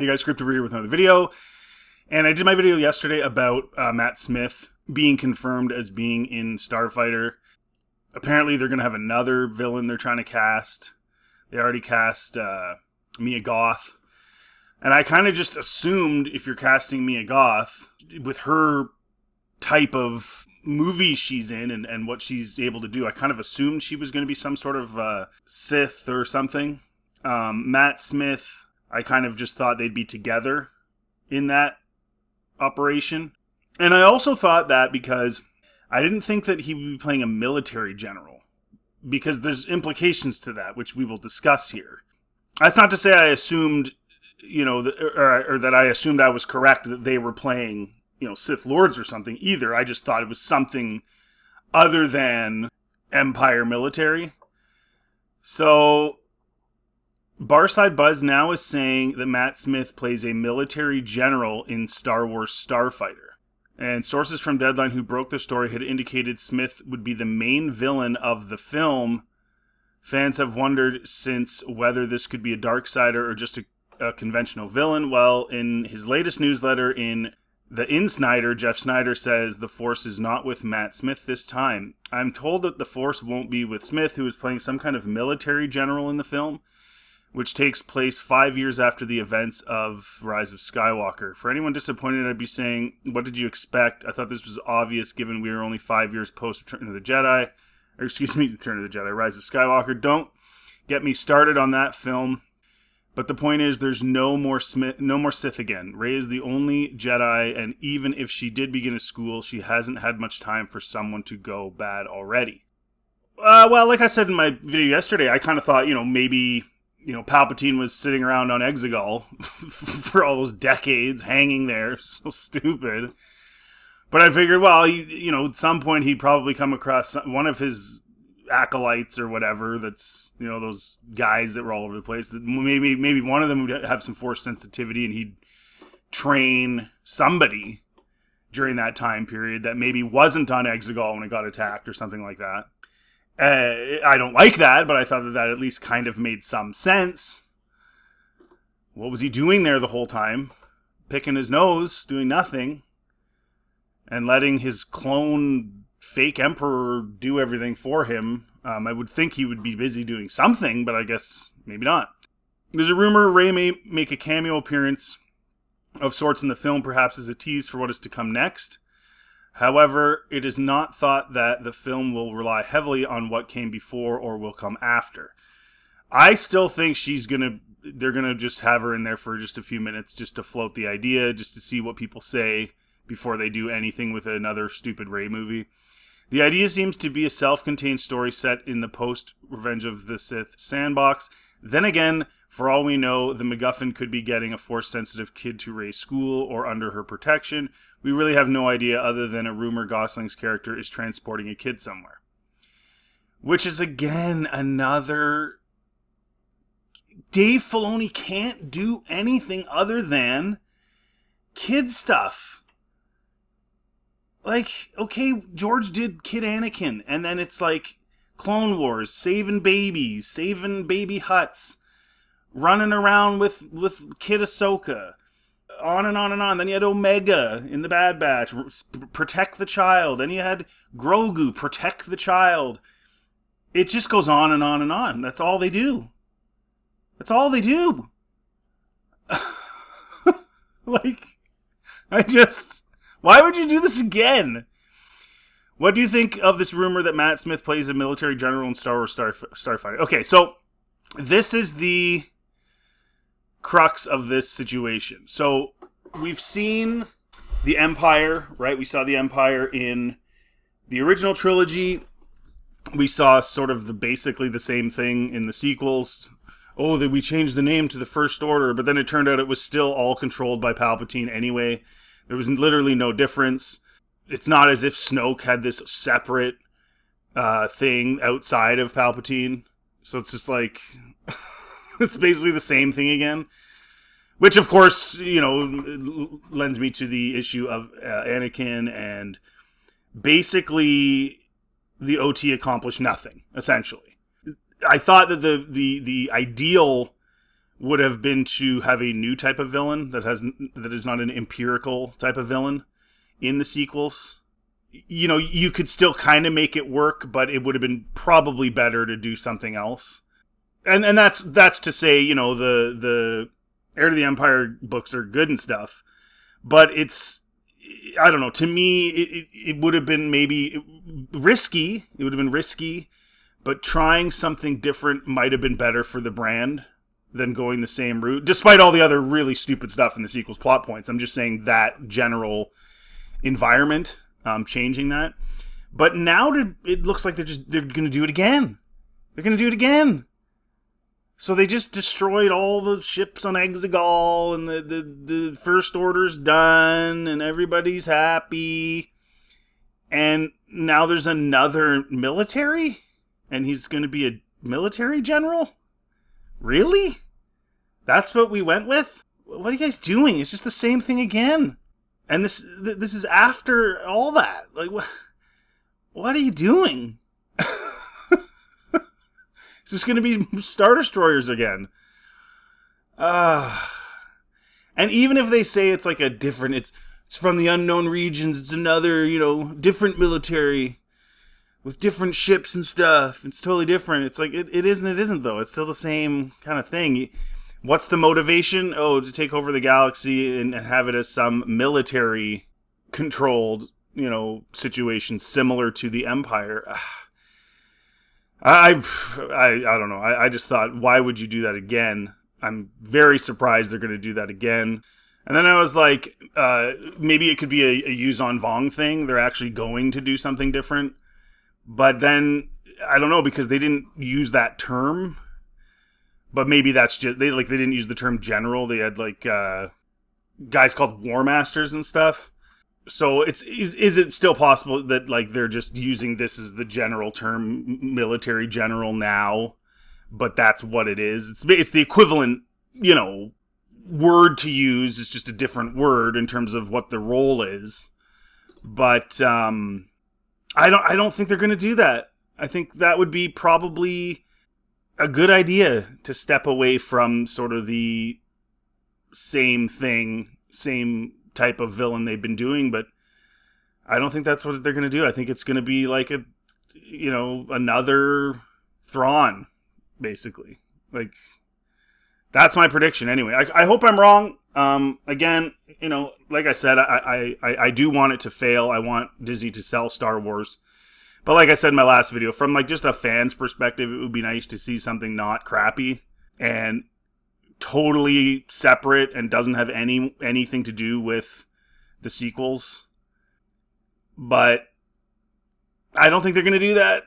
Hey guys, Crypto here with another video. And I did my video yesterday about Matt Smith being confirmed as being in Starfighter. Apparently they're going to have another villain they're trying to cast. They already cast Mia Goth. And I kind of just assumed if you're casting Mia Goth, with her type of movie she's in and what she's able to do, I kind of assumed she was going to be some sort of Sith or something. Matt Smith, I kind of just thought they'd be together in that operation. And I also thought that because I didn't think that he would be playing a military general, because there's implications to that, which we will discuss here. That's not to say I assumed, or that I assumed I was correct that they were playing, Sith Lords or something either. I just thought it was something other than Empire military. So Barside Buzz now is saying that Matt Smith plays a military general in Star Wars Starfighter. And sources from Deadline who broke the story had indicated Smith would be the main villain of the film. Fans have wondered since whether this could be a Darksider or just a conventional villain. Well, in his latest newsletter in the Snyder, Jeff Snyder says the Force is not with Matt Smith this time. I'm told that the Force won't be with Smith, who is playing some kind of military general in the film, which takes place 5 years after the events of Rise of Skywalker. For anyone disappointed, I'd be saying, what did you expect? I thought this was obvious given we were only 5 years post Return of the Jedi. Return of the Jedi, Rise of Skywalker. Don't get me started on that film. But the point is, there's no more Sith again. Rey is the only Jedi, and even if she did begin a school, she hasn't had much time for someone to go bad already. Well, like I said in my video yesterday, I kind of thought, maybe Palpatine was sitting around on Exegol for all those decades, hanging there. So stupid. But I figured, well, at some point he'd probably come across one of his acolytes or whatever. That's, those guys that were all over the place. That maybe one of them would have some Force sensitivity and he'd train somebody during that time period that maybe wasn't on Exegol when it got attacked or something like that. I don't like that, but I thought that at least kind of made some sense. What was he doing there the whole time? Picking his nose, doing nothing, and letting his clone fake emperor do everything for him. I would think he would be busy doing something, but I guess maybe not. There's a rumor Rey may make a cameo appearance of sorts in the film, perhaps as a tease for what is to come next. However, it is not thought that the film will rely heavily on what came before or will come after. I still think they're gonna just have her in there for just a few minutes just to float the idea, just to see what people say before they do anything with another stupid Rey movie. The idea seems to be a self-contained story set in the post-Revenge of the Sith sandbox. Then again, for all we know, the MacGuffin could be getting a Force-sensitive kid to Rey's school or under her protection. We really have no idea other than a rumor Gosling's character is transporting a kid somewhere. Which is, again, another... Dave Filoni can't do anything other than kid stuff. Like, okay, George did Kid Anakin, and then it's like Clone Wars, saving babies, saving baby Hutts, running around with Kid Ahsoka, on and on and on. Then you had Omega in the Bad Batch, protect the child. Then you had Grogu, protect the child. It just goes on and on and on. That's all they do. That's all they do. Why would you do this again? What do you think of this rumor that Matt Smith plays a military general in Star Wars Starfighter? Okay, so this is the crux of this situation. So we've seen the Empire, right? We saw the Empire in the original trilogy. We saw sort of basically the same thing in the sequels. Oh, that we changed the name to the First Order, but then it turned out it was still all controlled by Palpatine anyway. There was literally no difference. It's not as if Snoke had this separate thing outside of Palpatine. So it's just like, it's basically the same thing again. Which, of course, lends me to the issue of Anakin, and basically the OT accomplished nothing, essentially. I thought that the ideal would have been to have a new type of villain that is not an empirical type of villain in the sequels. You know, you could still kind of make it work, but it would have been probably better to do something else. And that's to say, you know, the Heir to the Empire books are good and stuff, but it's, I don't know, to me, it would have been maybe risky. It would have been risky, but trying something different might have been better for the brand than going the same route, despite all the other really stupid stuff in the sequel's plot points. I'm just saying that general environment, changing that. But now it looks like they're going to do it again. They're going to do it again. So they just destroyed all the ships on Exegol, and the First Order's done, and everybody's happy. And now there's another military? And he's going to be a military general? Really? That's what we went with? What are you guys doing? It's just the same thing again. And this is after all that. Like, what are you doing? Is this going to be Star Destroyers again? And even if they say it's like a different, it's from the unknown regions, it's another, you know, different military with different ships and stuff. It's totally different. It's like, it isn't though. It's still the same kind of thing. What's the motivation? Oh, to take over the galaxy and have it as some military controlled, you know, situation similar to the Empire. I don't know. I just thought, why would you do that again? I'm very surprised they're going to do that again. And then I was like, maybe it could be a Yuuzhan Vong thing. They're actually going to do something different. But then, I don't know, because they didn't use that term. But maybe that's just, they didn't use the term general. They had like guys called War Masters and stuff. So is it still possible that like they're just using this as the general term, military general now, but that's what it is? It's the equivalent, you know, word to use. It's just a different word in terms of what the role is. But I don't think they're going to do that. I think that would be probably a good idea to step away from sort of the same thing, same type of villain they've been doing, but I don't think that's what they're going to do. I think it's going to be like another Thrawn, basically. Like, that's my prediction anyway. I hope I'm wrong. Again, you know, like I said, I do want it to fail. I want Disney to sell Star Wars. But like I said in my last video, from like just a fan's perspective, it would be nice to see something not crappy and totally separate and doesn't have anything to do with the sequels. But I don't think they're going to do that.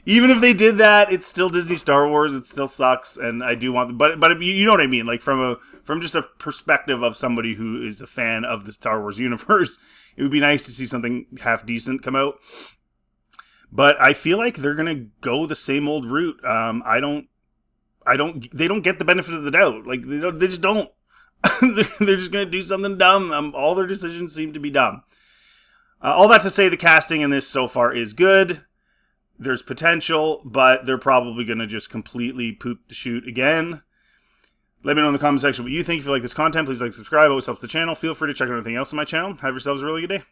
Even if they did that, it's still Disney Star Wars. It still sucks, and I do want. But you know what I mean. Like from just a perspective of somebody who is a fan of the Star Wars universe, it would be nice to see something half decent come out. But I feel like they're gonna go the same old route. They don't get the benefit of the doubt. Like they just don't. They're just gonna do something dumb. All their decisions seem to be dumb. All that to say, the casting in this so far is good. There's potential, but they're probably going to just completely poop the chute again. Let me know in the comment section what you think. If you like this content, please like, subscribe. It always helps the channel. Feel free to check out anything else on my channel. Have yourselves a really good day.